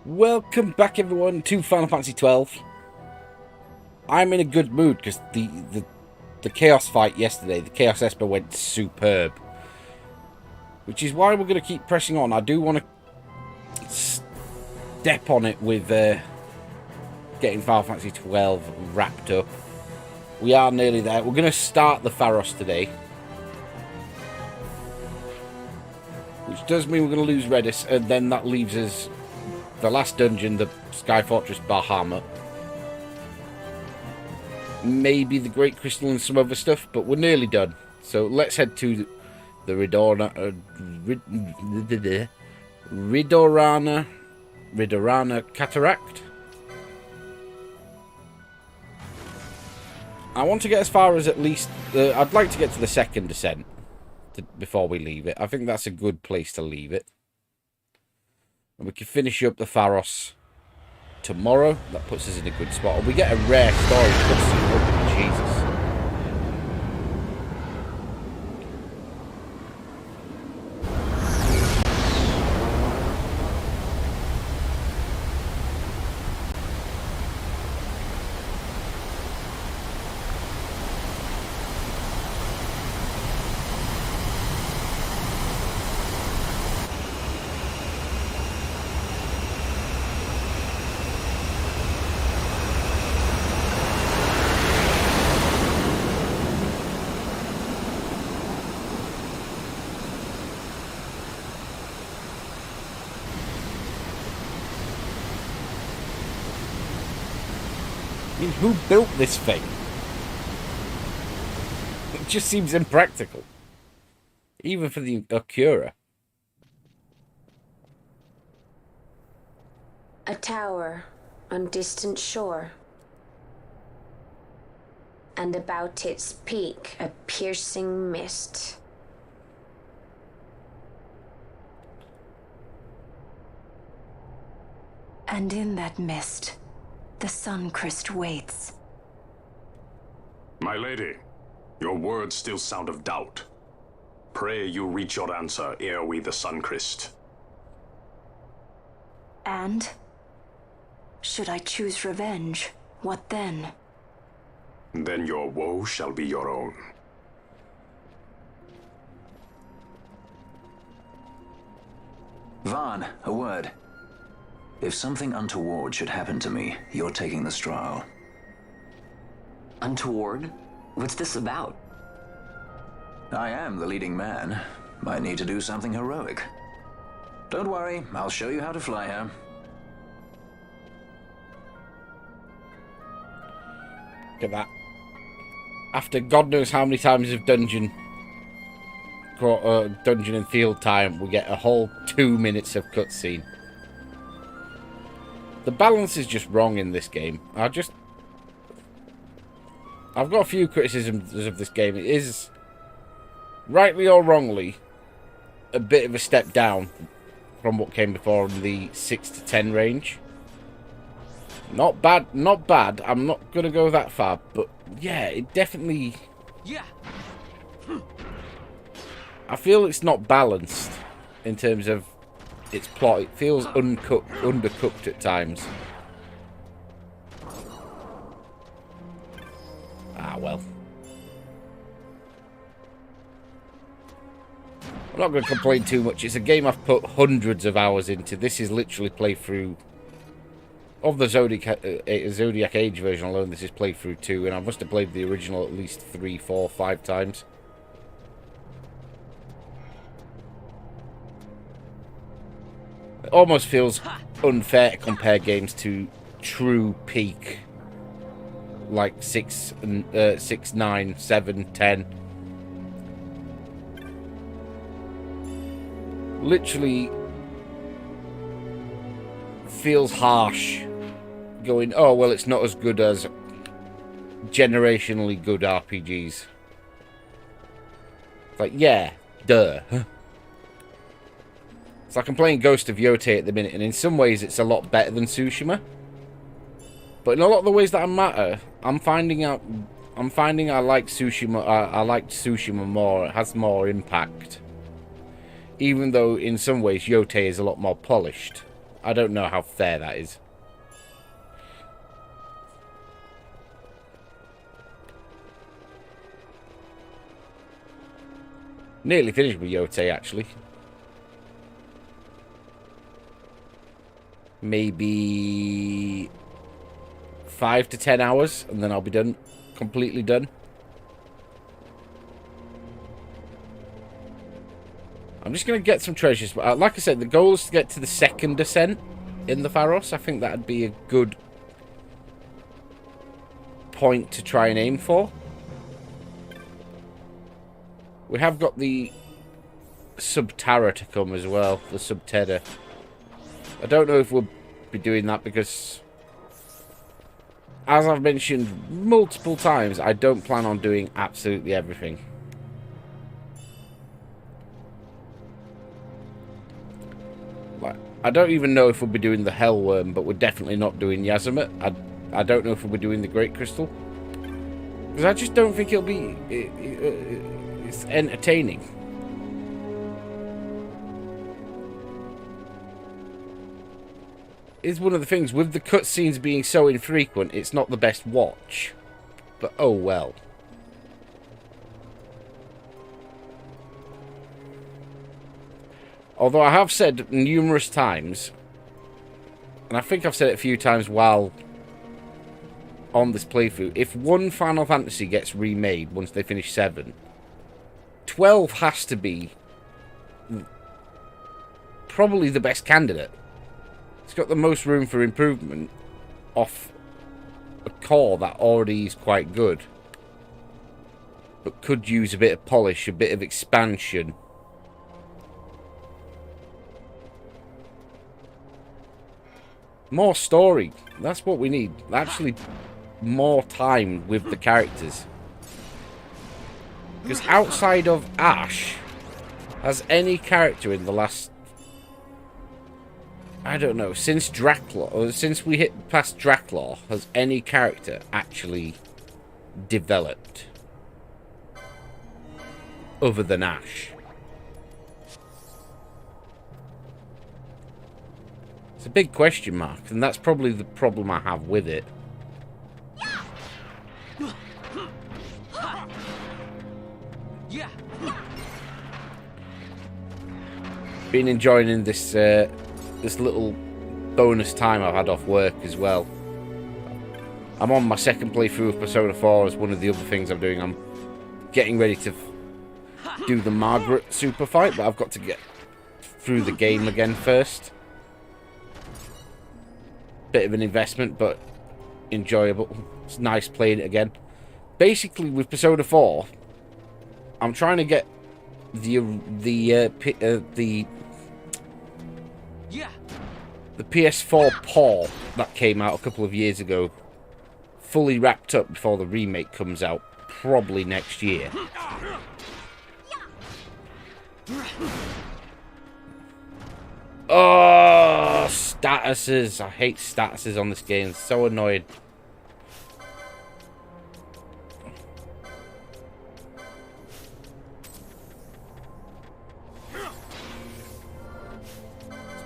Welcome back, everyone, to Final Fantasy XII. I'm in a good mood because the Chaos fight yesterday, the Chaos Esper, went superb. Which is why we're going to keep pressing on. I do want to step on it with getting Final Fantasy XII wrapped up. We are nearly there. We're going to start the Pharos today. Which does mean we're going to lose Redis, and then that leaves us the last dungeon, the Sky Fortress Bahamut. Maybe the Great Crystal and some other stuff, but we're nearly done. So let's head to the Ridorana Cataract. I want to get as far as at least... I'd like to get to the second Ascent before we leave it. I think that's a good place to leave it. And we can finish up the Pharos tomorrow. That puts us in a good spot. And we get a rare story. Jesus. I mean, who built this thing? It just seems impractical. Even for the Akura. A tower on distant shore. And about its peak, a piercing mist. And in that mist, the sun crest waits. My lady, your words still sound of doubt. Pray you reach your answer ere we the Suncrest. And? Should I choose revenge, what then? Then your woe shall be your own. Vaughn, a word. If something untoward should happen to me, you're taking the straw. Untoward? What's this about? I am the leading man. Might need to do something heroic. Don't worry, I'll show you how to fly her. Look at that. After God knows how many times of dungeon and field time, we get a whole 2 minutes of cutscene. The balance is just wrong in this game. I've got a few criticisms of this game. It is, rightly or wrongly, a bit of a step down from what came before in the 6 to 10 range. Not bad, not bad. I'm not going to go that far, but yeah, it definitely... Yeah. I feel it's not balanced in terms of its plot. It feels undercooked at times. Ah, well. I'm not going to complain too much. It's a game I've put hundreds of hours into. This is literally playthrough of the Zodiac Age version alone. This is playthrough 2, and I must have played the original at least 3, 4, 5 times. It almost feels unfair to compare games to true peak, like 6, 9, 7, 10. Literally feels harsh going, oh, well, it's not as good as generationally good RPGs. Like, yeah, duh. It's like I'm playing Ghost of Yotei at the minute, and in some ways it's a lot better than Tsushima. But in a lot of the ways that matter, I'm finding I like Tsushima. I liked Tsushima more. It has more impact. Even though in some ways Yotei is a lot more polished. I don't know how fair that is. Nearly finished with Yote, actually. Maybe 5 to 10 hours, and then I'll be done. Completely done. I'm just going to get some treasures. But like I said, the goal is to get to the second Ascent in the Pharos. I think that'd be a good point to try and aim for. We have got the Subterra to come as well. The Subterra. I don't know if we'll be doing that because, as I've mentioned multiple times, I don't plan on doing absolutely everything. I don't even know if we'll be doing the Hellworm, but we're definitely not doing Yazamut. I don't know if we'll be doing the Great Crystal. Because I just don't think it'll be... it's entertaining. It's one of the things, with the cutscenes being so infrequent, it's not the best watch. But oh well. Although I have said numerous times, and I think I've said it a few times while on this playthrough, if one Final Fantasy gets remade once they finish 7, 12 has to be probably the best candidate. It's got the most room for improvement off a core that already is quite good, but could use a bit of polish, a bit of expansion. More story. That's what we need. Actually, more time with the characters. Because outside of Ash, has any character in the last... I don't know, since Draclaw, or since we hit past Draclaw, has any character actually developed? Other than Ash. It's a big question mark, and that's probably the problem I have with it. Been enjoying this this little bonus time I've had off work as well. I'm on my second playthrough of Persona 4 as one of the other things I'm doing. I'm getting ready to do the Margaret super fight, but I've got to get through the game again first. Bit of an investment, but enjoyable. It's nice playing it again. Basically, with Persona 4, I'm trying to get the PS4 port that came out a couple of years ago fully wrapped up before the remake comes out, probably next year. Oh, statuses. I hate statuses on this game. It's so annoying.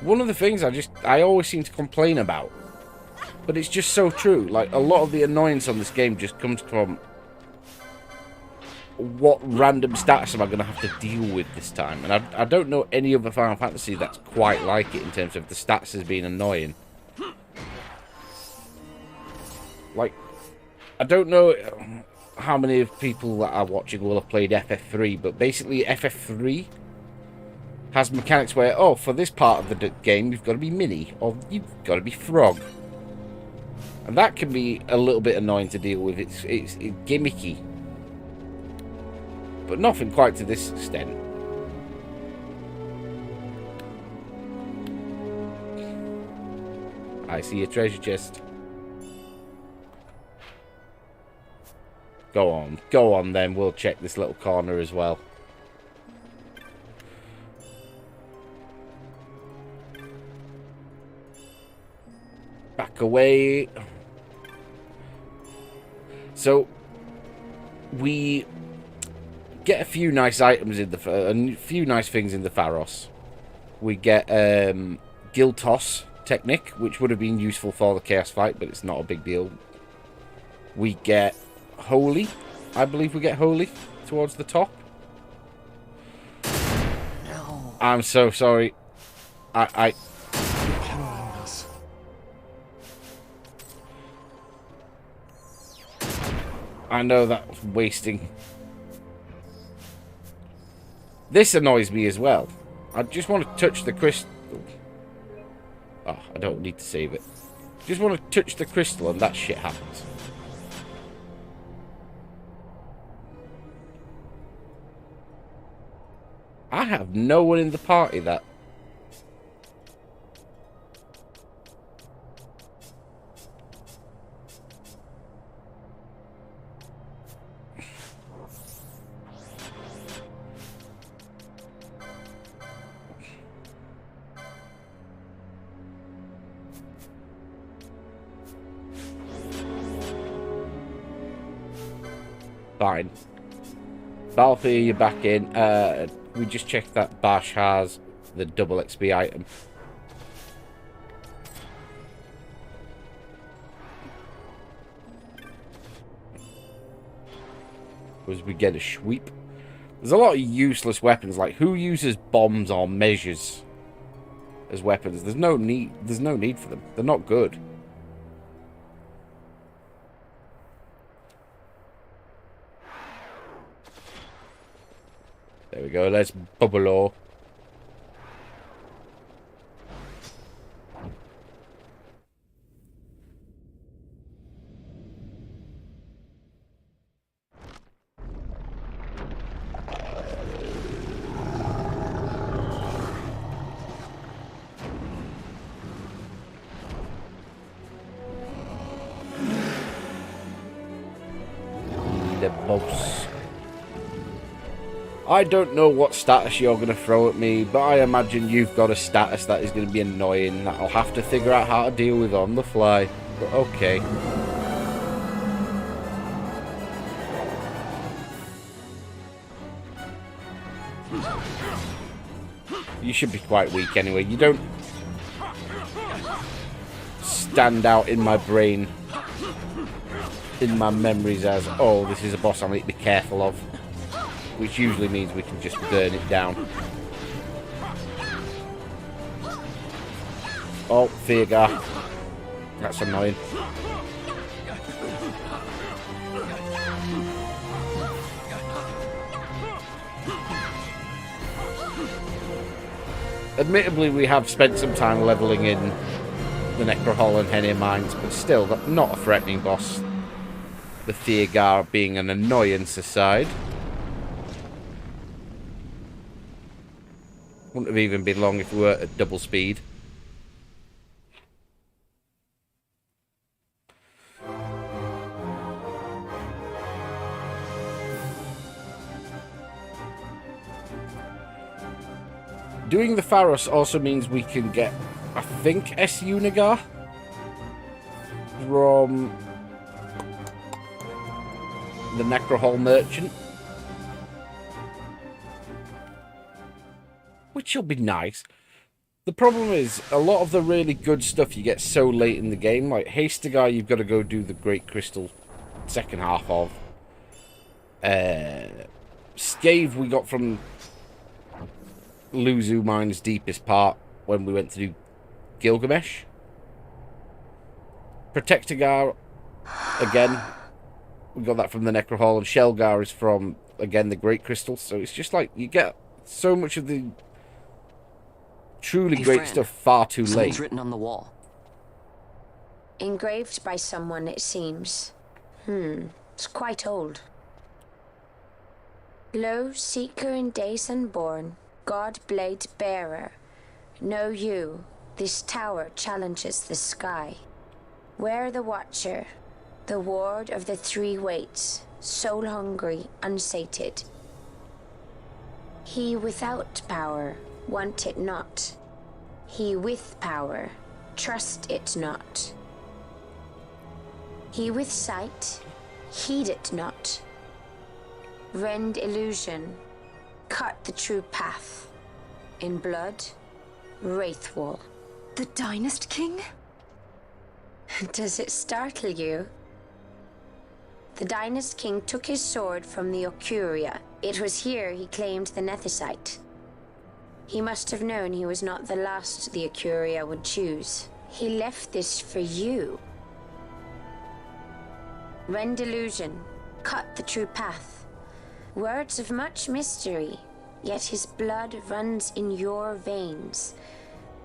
One of the things I always seem to complain about, but it's just so true. Like, a lot of the annoyance on this game just comes from what random stats am I going to have to deal with this time. And I don't know any other Final Fantasy that's quite like it in terms of the stats as being annoying. Like, I don't know how many of people that are watching will have played FF3, but basically FF3 has mechanics where, oh, for this part of the game, you've got to be Minnie, or you've got to be Frog. And that can be a little bit annoying to deal with. It's gimmicky. But nothing quite to this extent. I see a treasure chest. Go on then, we'll check this little corner as well. Back away. So we get a few nice items in a few nice things in the Pharos. We get Giltos Technique, which would have been useful for the Chaos fight, but it's not a big deal. We get Holy. I believe we get Holy towards the top. No. I'm so sorry. I know that was wasting. This annoys me as well. I just want to touch the crystal. Oh, I don't need to save it. Just want to touch the crystal and that shit happens. I have no one in the party that... Fine. Balthier, you're back in. We just checked that Bash has the double XP item. As we get a sweep. There's a lot of useless weapons. Like, who uses bombs or measures as weapons? There's no need for them. They're not good. There we go, let's bubble. The boss. I don't know what status you're going to throw at me, but I imagine you've got a status that is going to be annoying that I'll have to figure out how to deal with on the fly. But okay. You should be quite weak anyway. You don't stand out in my brain, in my memories as, oh, this is a boss I need to be careful of. Which usually means we can just burn it down. Oh, Feargar. That's annoying. Admittedly, we have spent some time leveling in the Necrohol and Henny mines, but still, not a threatening boss. The Feargar being an annoyance aside. Wouldn't have even been long if we were at double speed. Doing the Pharos also means we can get, I think, S. Unigar from the Necrohol Merchant. Which will be nice. The problem is, a lot of the really good stuff you get so late in the game. Like, Hastigar, you've got to go do the Great Crystal second half of. Scave we got from Luzu Mine's deepest part when we went to do Gilgamesh. Protectigar, again, we got that from the Necrohol. And Shelgar is from, again, the Great Crystal. So it's just like, you get so much of the truly great friend, stuff far too something's late. written on the wall. Engraved by someone, it seems. It's quite old. Lo, seeker in days unborn, God blade bearer, know you, this tower challenges the sky. Where the watcher, the ward of the three waits, soul hungry, unsated. He without power, want it not. He with power, trust it not. He with sight, heed it not. Rend illusion, cut the true path. In blood, Wraithwall, The Dynast King? Does it startle you? The Dynast King took his sword from the Ocuria. It was here he claimed the Nethicite. He must have known he was not the last the Ocuria would choose. He left this for you. Rend illusion, cut the true path. Words of much mystery, yet his blood runs in your veins.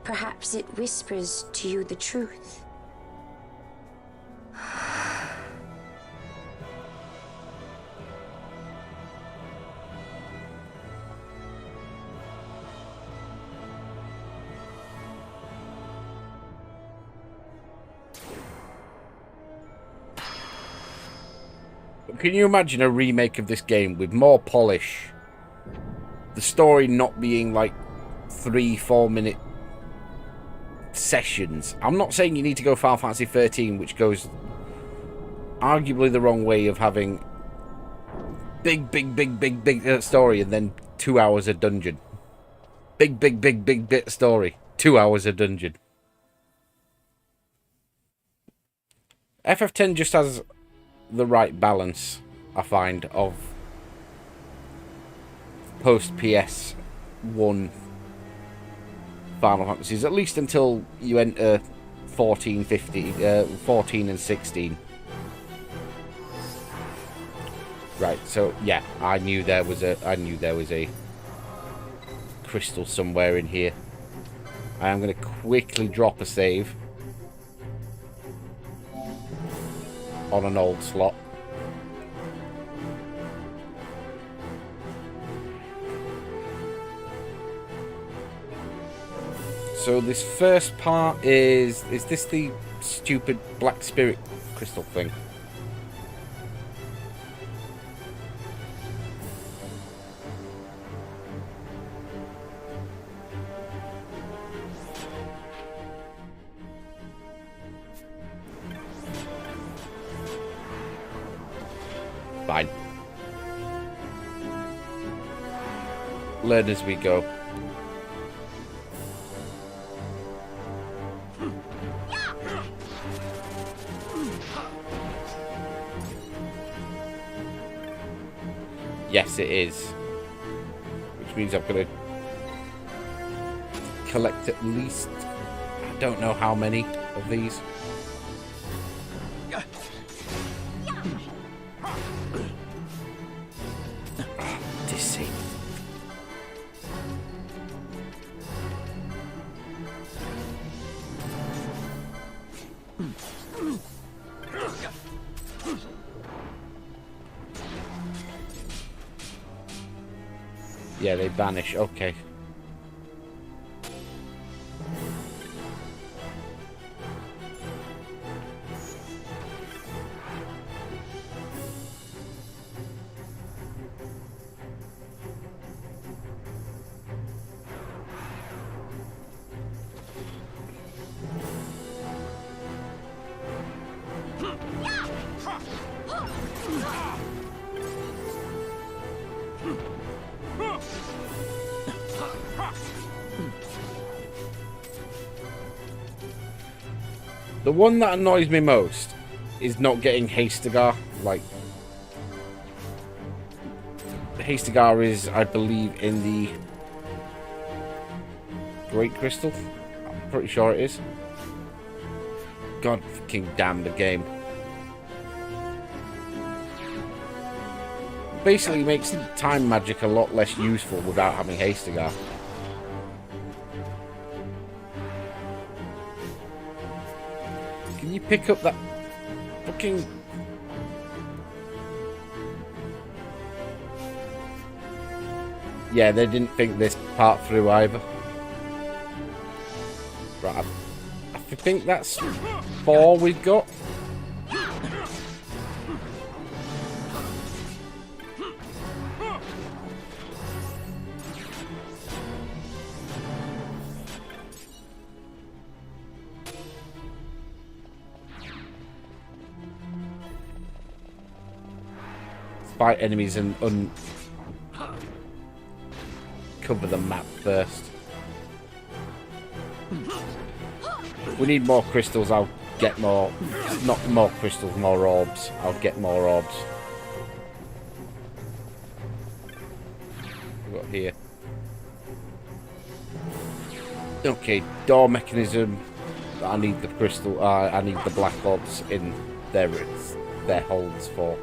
Perhaps it whispers to you the truth. Can you imagine a remake of this game with more polish? The story not being like 3-4 minute sessions. I'm not saying you need to go Final Fantasy 13, which goes arguably the wrong way of having big story and then 2 hours of dungeon. Big bit story. 2 hours of dungeon. FF10 just has the right balance, I find, of post PS1 Final Fantasies, at least until you enter 14, 15, 14 and 16. Right, so yeah, I knew there was a crystal somewhere in here. I am going to quickly drop a save on an old slot. So this first part is this the stupid black spirit crystal thing? Fine. Learn as we go. Yes, it is. Which means I'm going to collect at least, I don't know how many of these. Deceit. Yeah, they vanish. Okay. The one that annoys me most is not getting Hastigar. Like, Hastigar is, I believe, in the Great Crystal. I'm pretty sure it is. God fucking damn the game. Basically makes time magic a lot less useful without having Hastigar. Can you pick up that fucking... Yeah, they didn't think this part through either. Right, I think that's 4 we've got. Fight enemies and cover the map first. We need more crystals. I'll get more. Not more crystals, more orbs. I'll get more orbs. What got here? Okay, door mechanism. I need the crystal. I need the black orbs in their holds for.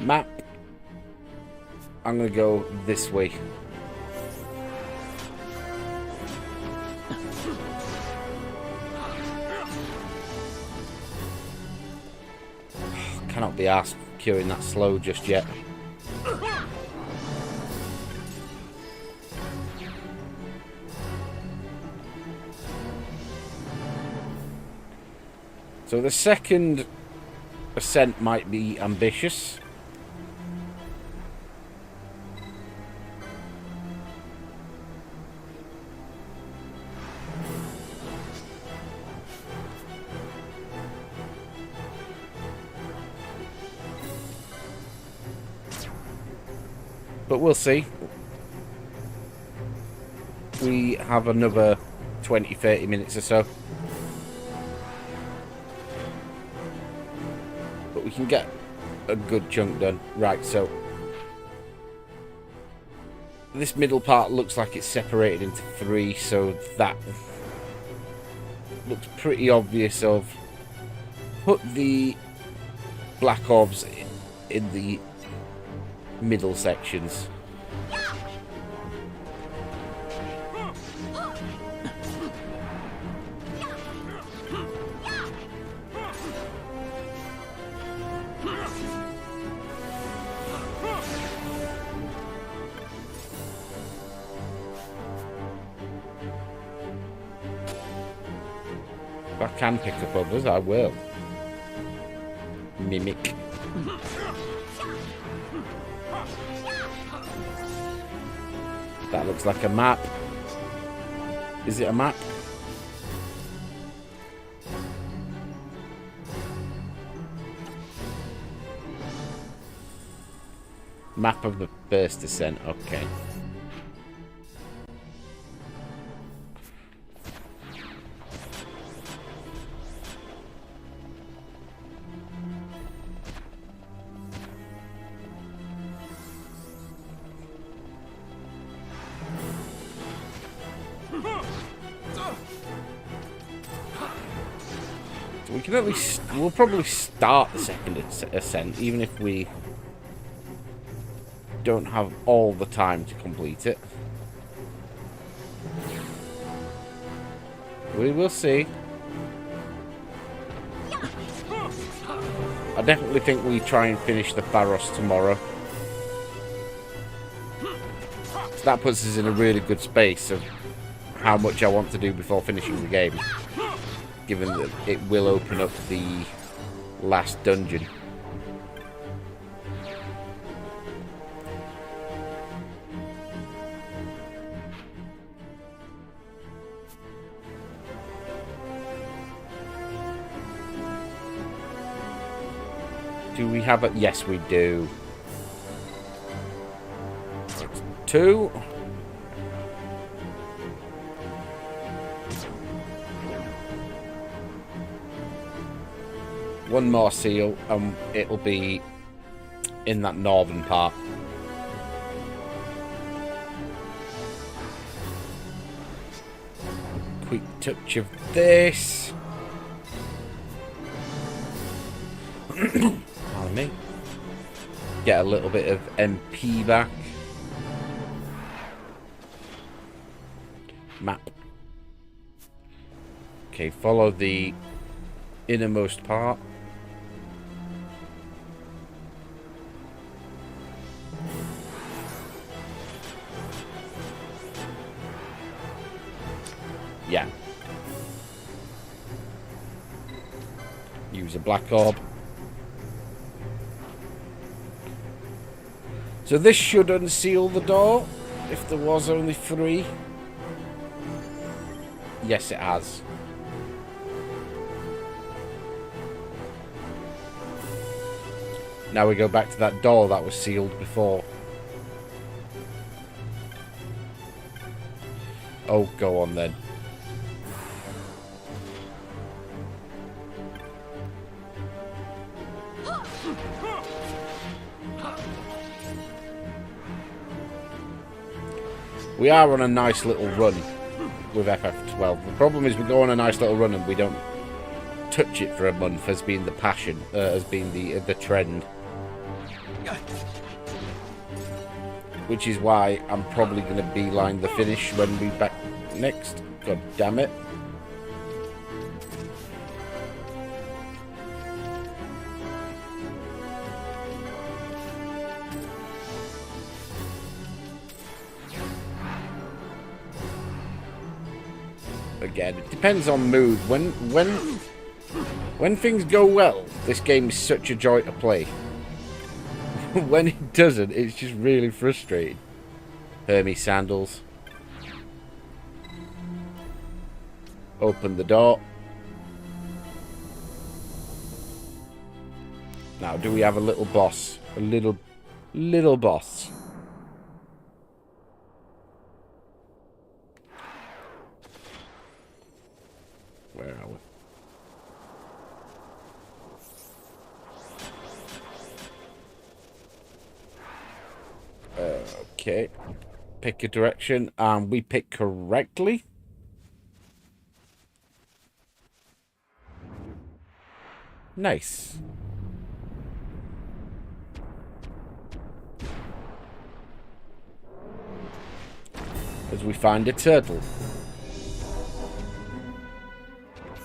Map. I'm gonna go this way. Cannot be asked curing that slow just yet. So the second ascent might be ambitious. But we'll see. We have another 20-30 minutes or so. But we can get a good chunk done. Right, so this middle part looks like it's separated into 3, so that looks pretty obvious of put the black orbs in the middle sections. If I can pick up others, I will. Mimic. That looks like a map. Is it a map? Map of the first ascent, okay. We can at least, we'll probably start the second ascent, even if we don't have all the time to complete it. We will see. I definitely think we try and finish the Pharos tomorrow. So that puts us in a really good space of how much I want to do before finishing the game, given that it will open up the last dungeon. Do we have it? Yes, we do. 2. One more seal, and it'll be in that northern part. Quick touch of this. Pardon me. Get a little bit of MP back. Map. Okay, follow the innermost part. Yeah. Use a black orb. So this should unseal the door, if there was only 3. Yes, it has. Now we go back to that door that was sealed before. Oh, go on then. We are on a nice little run with FF12. The problem is we go on a nice little run and we don't touch it for a month as being the passion, as being the trend. Which is why I'm probably going to beeline the finish when we back next. God damn it. Again, it depends on mood. When things go well, this game is such a joy to play. When it doesn't, it's just really frustrating. Hermes sandals. Open the door. Now, do we have a little boss? A little boss. Where are we? Okay. Pick a direction, and we pick correctly. Nice. As we find a turtle.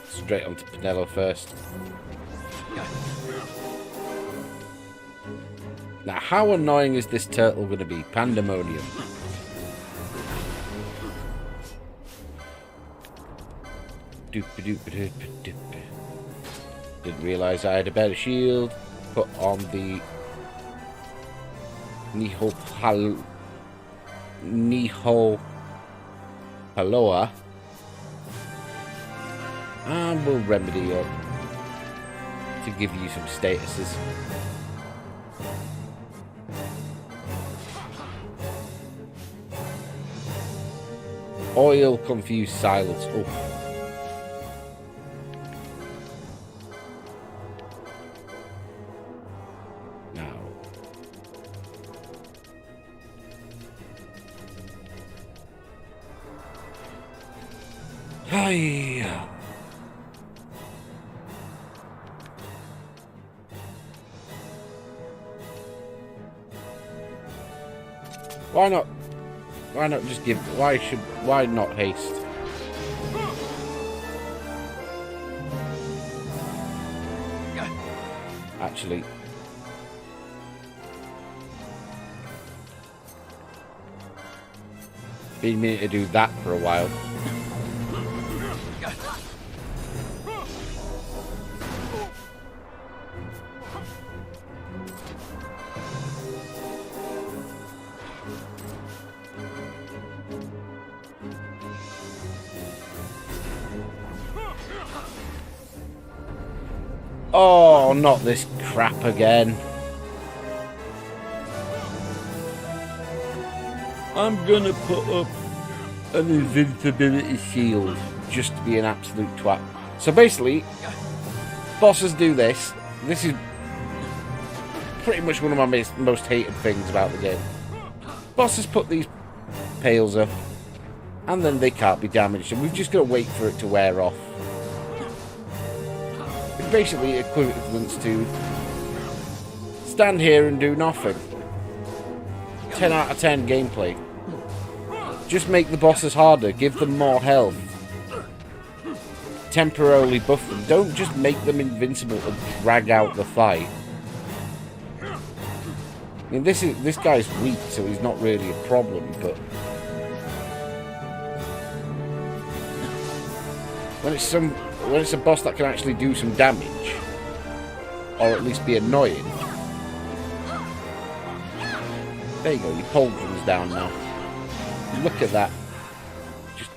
Straight onto Pinello first. Now, how annoying is this turtle going to be? Pandaemonium. Didn't realise I had a better shield. Put on the Niho Paloa. And we'll remedy up to give you some statuses. Oil confused silence. Oh. Now. Hi. Why not? Why not just give... Why not haste? Actually... been meaning to do that for a while. Oh, not this crap again. I'm gonna put up an invincibility shield just to be an absolute twat. So basically, bosses do this. This is pretty much one of my most hated things about the game. Bosses put these pails up, and then they can't be damaged, and we've just got to wait for it to wear off. It's basically equivalent to stand here and do nothing. 10 out of 10 gameplay. Just make the bosses harder, give them more health. Temporarily buff them. Don't just make them invincible and drag out the fight. I mean, this guy's weak, so he's not really a problem, but when it's a boss that can actually do some damage, or at least be annoying. There you go, your pauldron's down now. Look at that. Just...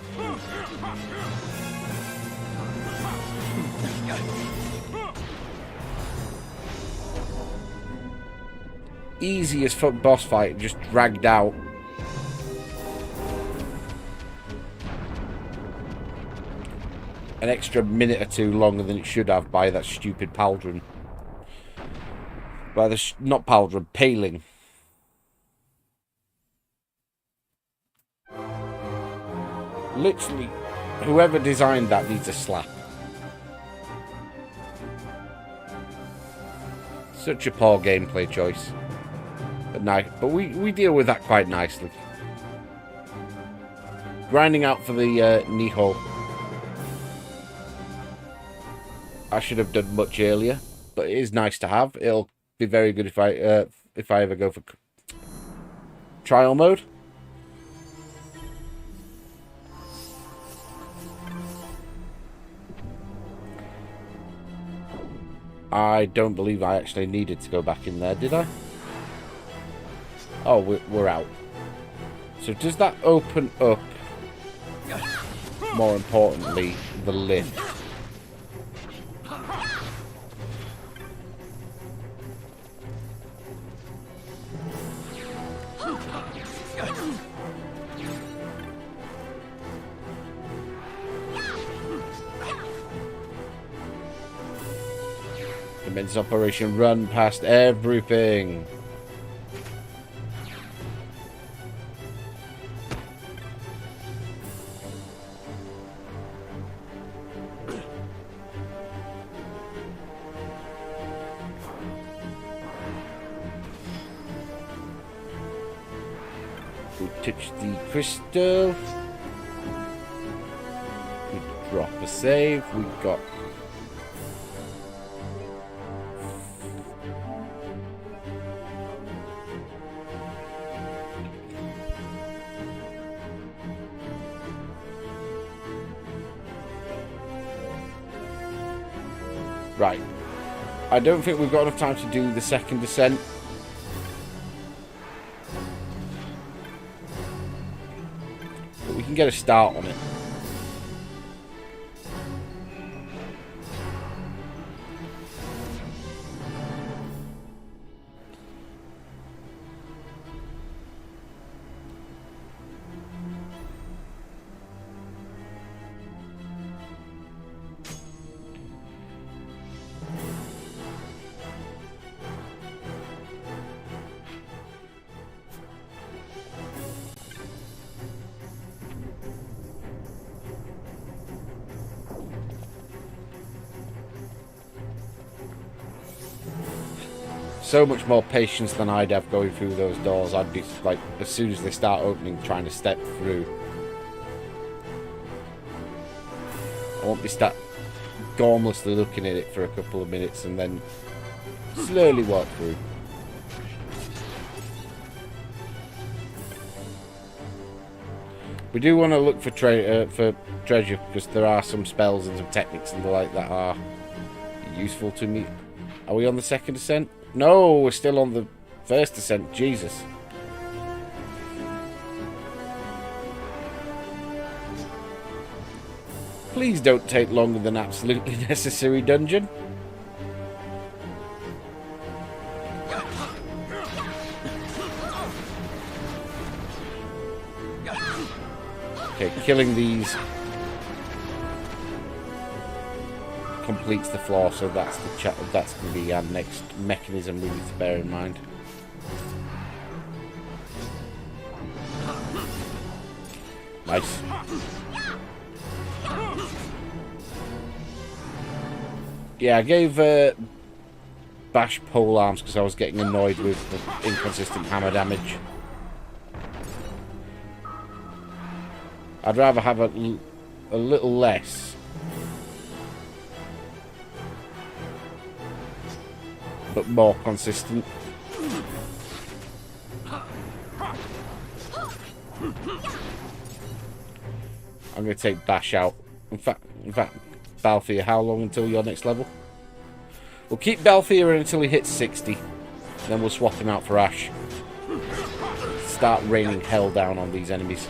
easy as fuck boss fight, just dragged out. An extra minute or two longer than it should have by that stupid pauldron. By the not pauldron, paling. Literally, whoever designed that needs a slap. Such a poor gameplay choice. But nice. But we deal with that quite nicely. Grinding out for the Niho. I should have done much earlier, but it is nice to have. It'll be very good if I ever go for trial mode. I don't believe I actually needed to go back in there, did I? Oh, we're out. So does that open up, more importantly, the lift? Commence operation, run past everything. We touch the crystal. We drop a save. We got right. I don't think we've got enough time to do the second ascent. But we can get a start on it. So much more patience than I'd have going through those doors. I'd be like, as soon as they start opening, trying to step through. I won't be gormlessly looking at it for a couple of minutes and then slowly walk through. We do want to look for treasure, because there are some spells and some techniques and the like that are useful to me. Are we on the second ascent? No, we're still on the first ascent. Jesus. Please don't take longer than absolutely necessary, dungeon. Okay, killing these completes the floor, so that's that's going to be our next mechanism we need to bear in mind. Nice. Yeah, I gave Bash pole arms because I was getting annoyed with the inconsistent hammer damage. I'd rather have a little less. But more consistent. I'm going to take Bash out In fact, Balthier, how long until your next level? We'll keep Balthier until he hits 60. Then we'll swap him out for Ash. Start raining hell down on these enemies.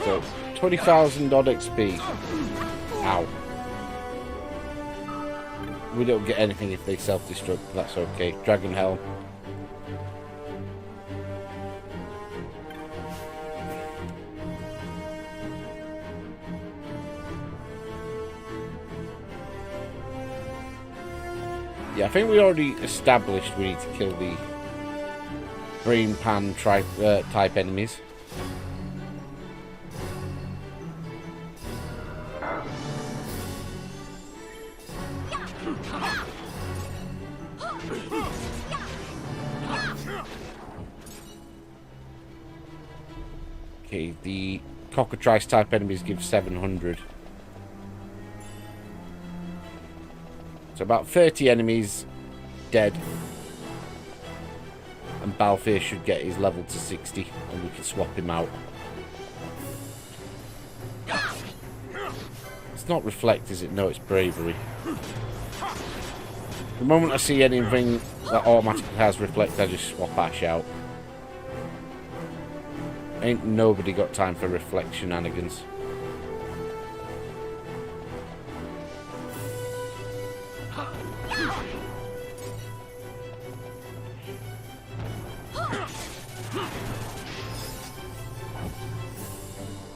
So, 20,000 odd XP. Ow. We don't get anything if they self-destruct, that's okay. Dragon Helm. Yeah, I think we already established we need to kill the brain pan type enemies. Okay, the cockatrice type enemies give 700. So about 30 enemies dead. And Balthier should get his level to 60 and we can swap him out. It's not reflect, is it? No, it's bravery. The moment I see anything that automatically has reflect, I just swap Ash out. Ain't nobody got time for reflect shenanigans.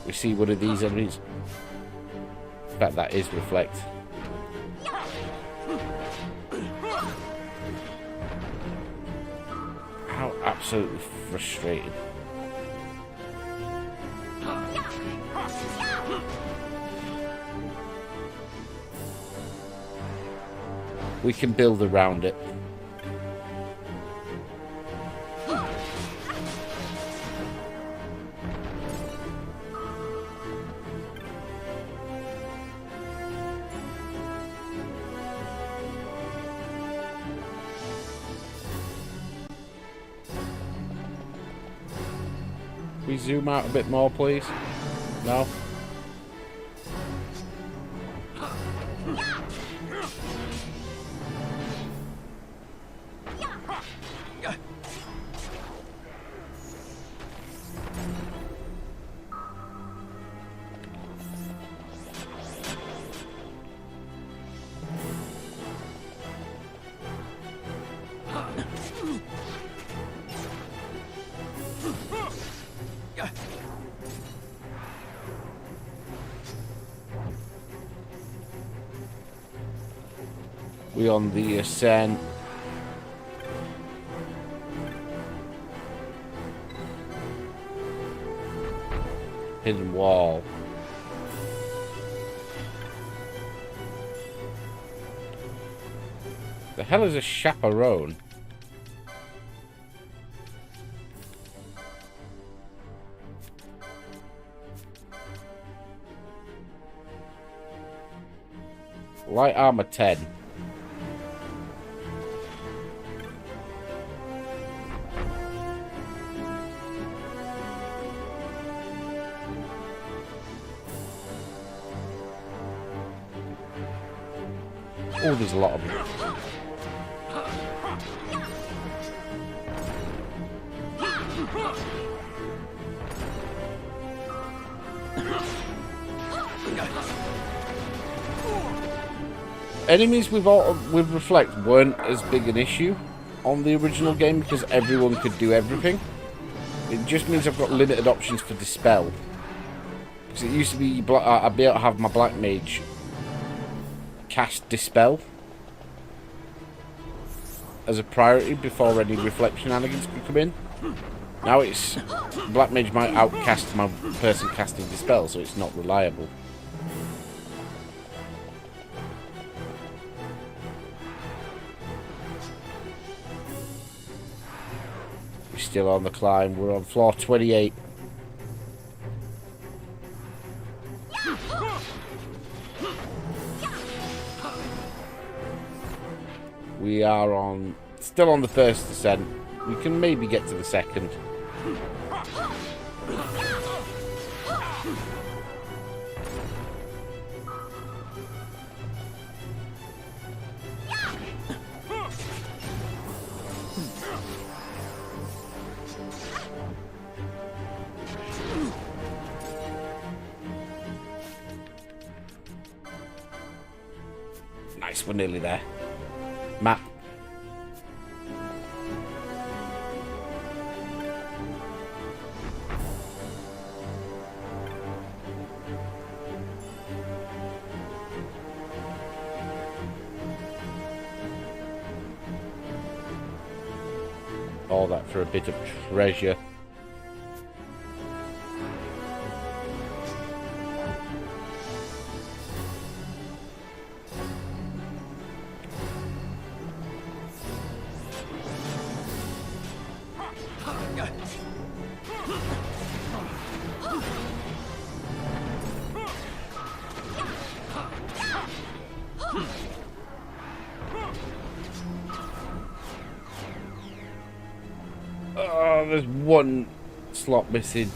We see one of these enemies. In fact, that is reflect. How absolutely frustrating. We can build around it. We zoom out a bit more, please. No? We on the Ascent. Hidden wall. The hell is a chaperone? Light armor 10. Oh, there's a lot of them. Enemies with reflect weren't as big an issue on the original game because everyone could do everything. It just means I've got limited options for dispel. Because it used to be I'd be able to have my black mage cast dispel as a priority before any reflection shenanigans could come in. Now it's black mage might outcast my person casting dispel, so it's not reliable. still on the climb. We're on floor 28. We are still on the first ascent. We can maybe get to the second. Nice, we're nearly there. Map. All that for a bit of treasure. Oh, there's one slot missing.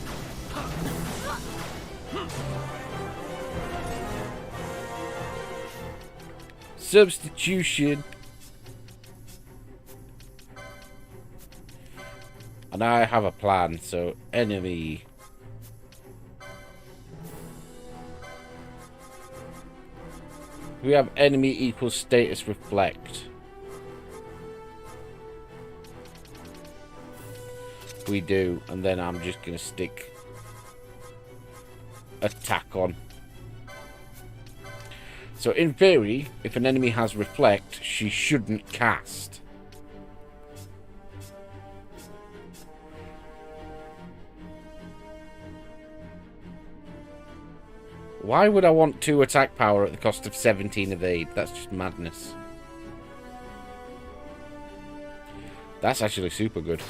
Substitution. And I have a plan, so enemy. We have enemy equals status reflect. We do, and then I'm just going to stick attack on. So in theory, if an enemy has reflect, she shouldn't cast. Why would I want 2 attack power at the cost of 17 evade? That's just madness. That's actually super good.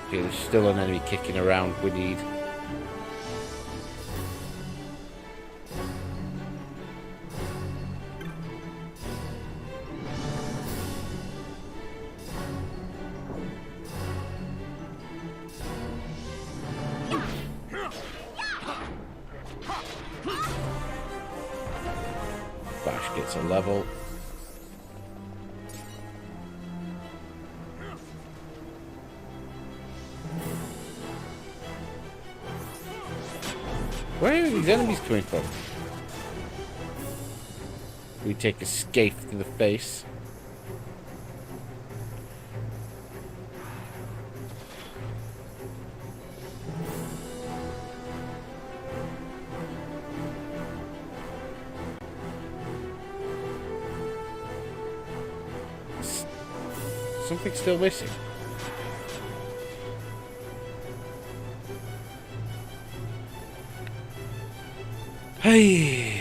Okay, there's still an enemy kicking around. We need. Bash gets a level. Where are these enemies coming from? We take a scathe to the face. Something's still missing. Hey.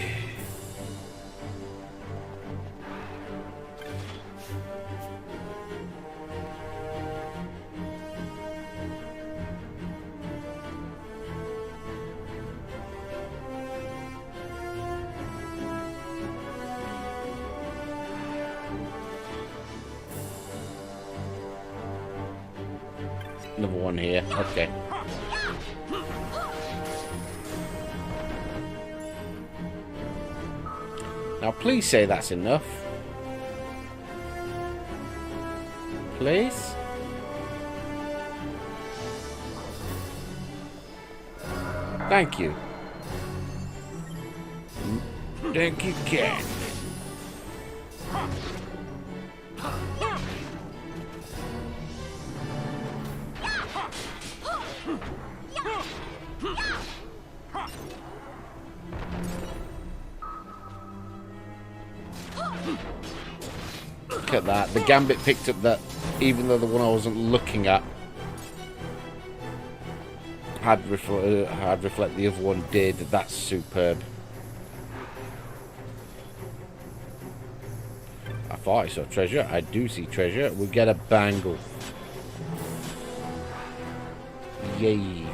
Another one here. Okay. Now, please say that's enough. Please? Thank you. Thank you, Ken. Look at that. The Gambit picked up that, even though the one I wasn't looking at. Had reflect, the other one did. That's superb. I thought I saw treasure. I do see treasure. We get a bangle. Yay.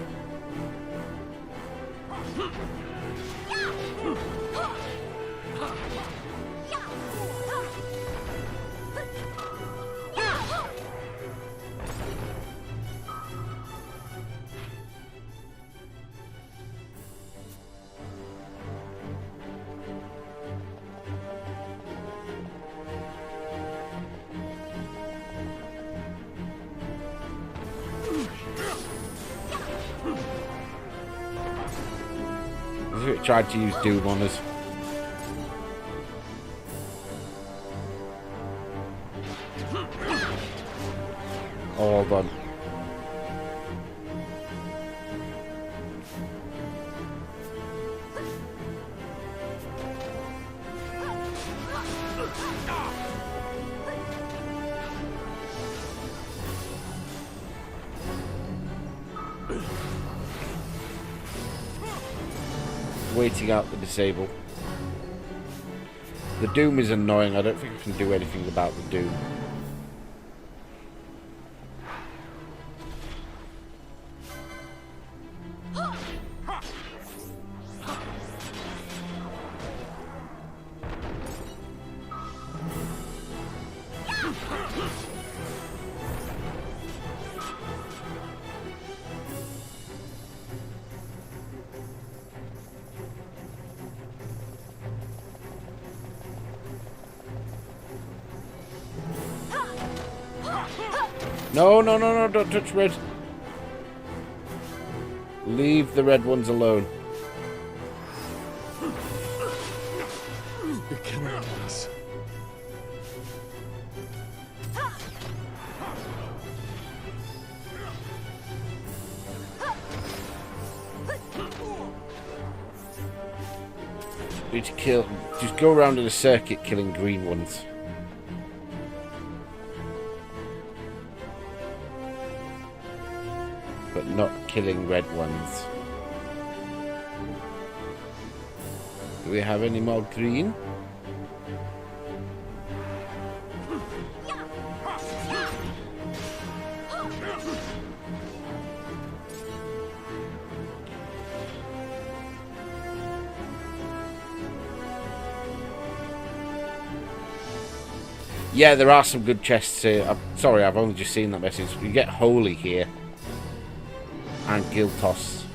Tried to use Doom on us. All done. Waiting out the disable. The Doom is annoying. I don't think I can do anything about the Doom. No, no, no, no, don't touch red. Leave the red ones alone. You're killing us. Need to kill. Just go around in a circuit killing green ones. But not killing red ones. Do we have any more green? Yeah, there are some good chests here. I'm sorry, I've only just seen that message. You get Holy here. And Giltos.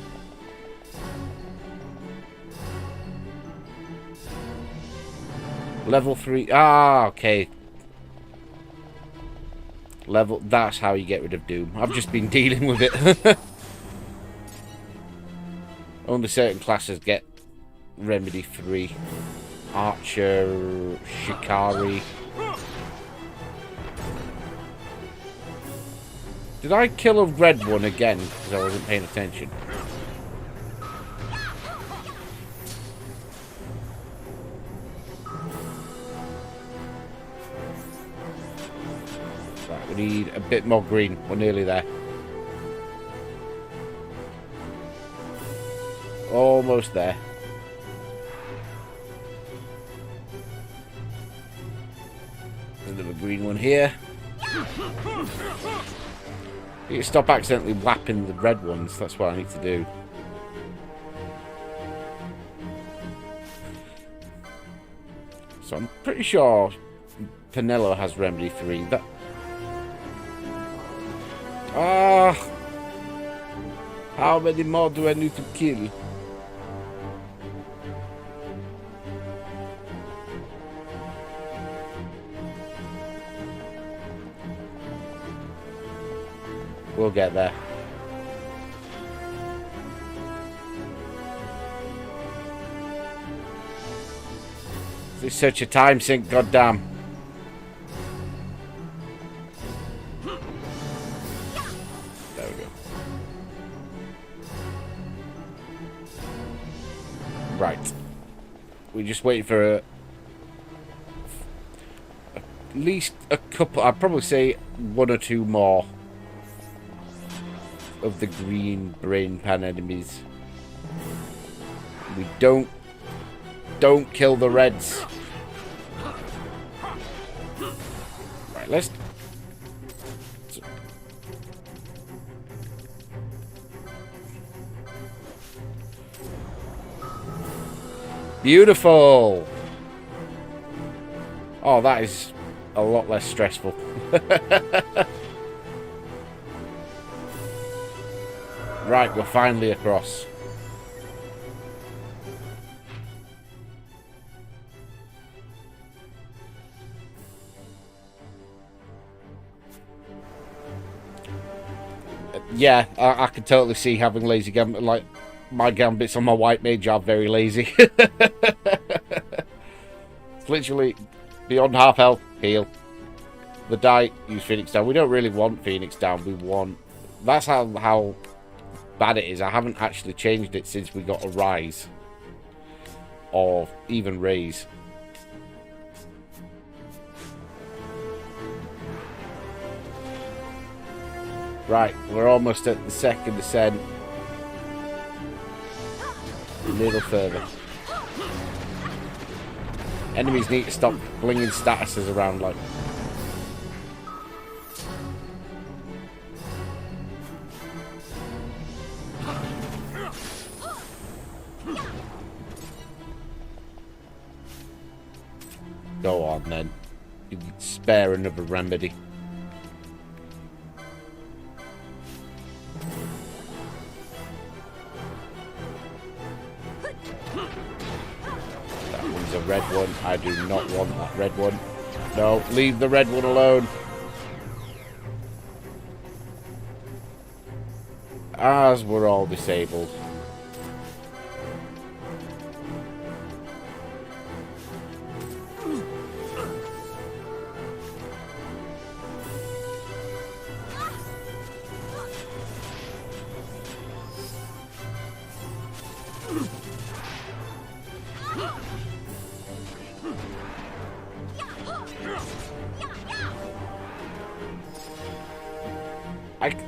Level 3. Ah, okay. Level. That's how you get rid of Doom. I've just been dealing with it. Only certain classes get Remedy 3. Archer, Shikari. Did I kill a red one again because I wasn't paying attention? Right, we need a bit more green. We're nearly there. Almost there. There's another green one here. You can stop accidentally whapping the red ones. That's what I need to do. So I'm pretty sure Penelo has Remedy 3. That. Ah! How many more do I need to kill? We'll get there. It's such a time sink, goddamn. There we go. Right. We're just waiting for at least a couple. I'd probably say one or two more. of the green brain pan enemies. We don't kill the reds. Right, let's... Beautiful! Oh, that is a lot less stressful. Right, we're finally across. Yeah, I can totally see having lazy gambit. Like, my gambits on my white mage are very lazy. It's literally beyond half health, heal. The die, use Phoenix down. We don't really want Phoenix down. We want... That's how bad it is. I haven't actually changed it since we got a rise. Or even raise. Right, we're almost at the second ascent. A little further. Enemies need to stop blinging statuses around like... Go on then. You can spare another remedy. That one's a red one. I do not want that red one. No, leave the red one alone. As we're all disabled.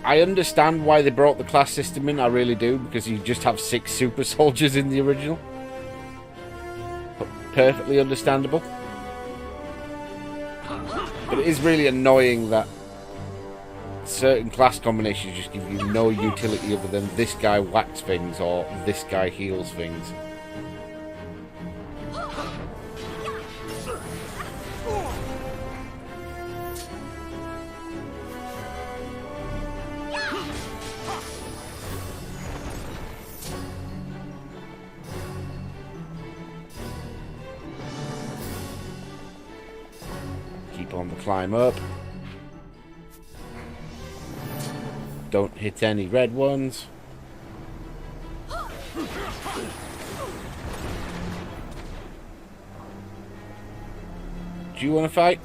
I understand why they brought the class system in, I really do, because you just have 6 super soldiers in the original. But perfectly understandable. But it is really annoying that certain class combinations just give you no utility other than this guy whacks things or this guy heals things. On the climb up. Don't hit any red ones. Do you want to fight?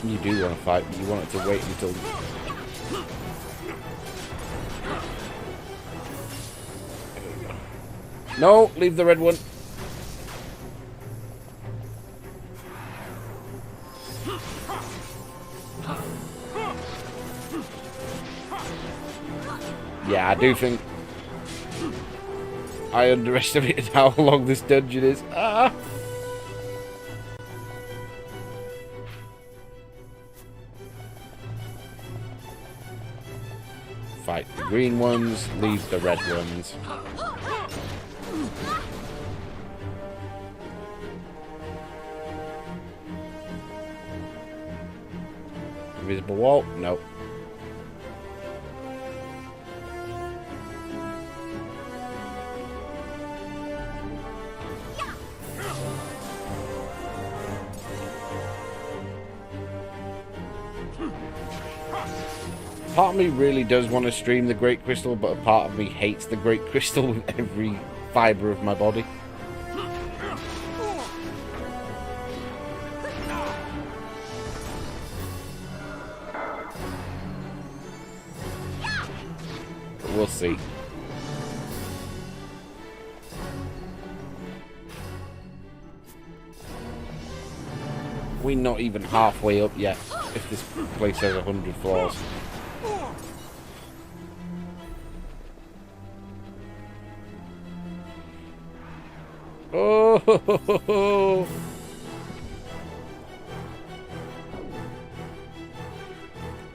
You do want to fight, but you want it to wait until... No, leave the red one. Yeah, I do think I underestimated how long this dungeon is. Ah! Fight the green ones, leave the red ones. Invisible wall? Nope. Part of me really does want to stream the Great Crystal, but a part of me hates the Great Crystal with every fibre of my body. But we'll see. We're not even halfway up yet, if this place has 100 floors. Oh!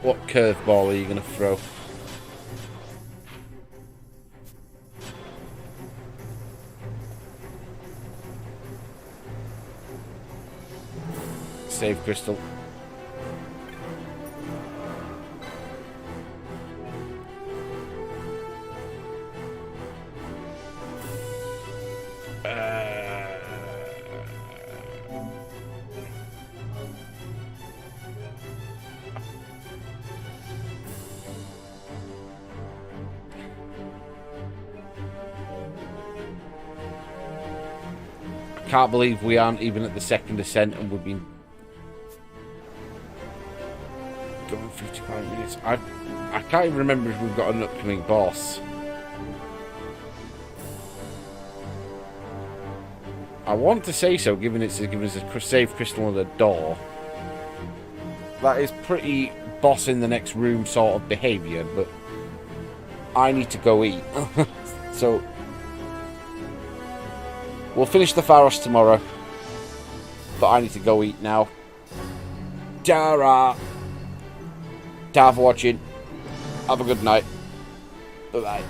What curveball are you going to throw? Save crystal. Can't believe we aren't even at the second ascent and we've been going 55 minutes. I can't even remember if we've got an upcoming boss. I want to say so, given us a save crystal on the door. That is pretty boss in the next room sort of behaviour, but I need to go eat. So we'll finish the Pharos tomorrow, but I need to go eat now. Ta-ra! Ta for watching. Have a good night. Bye-bye.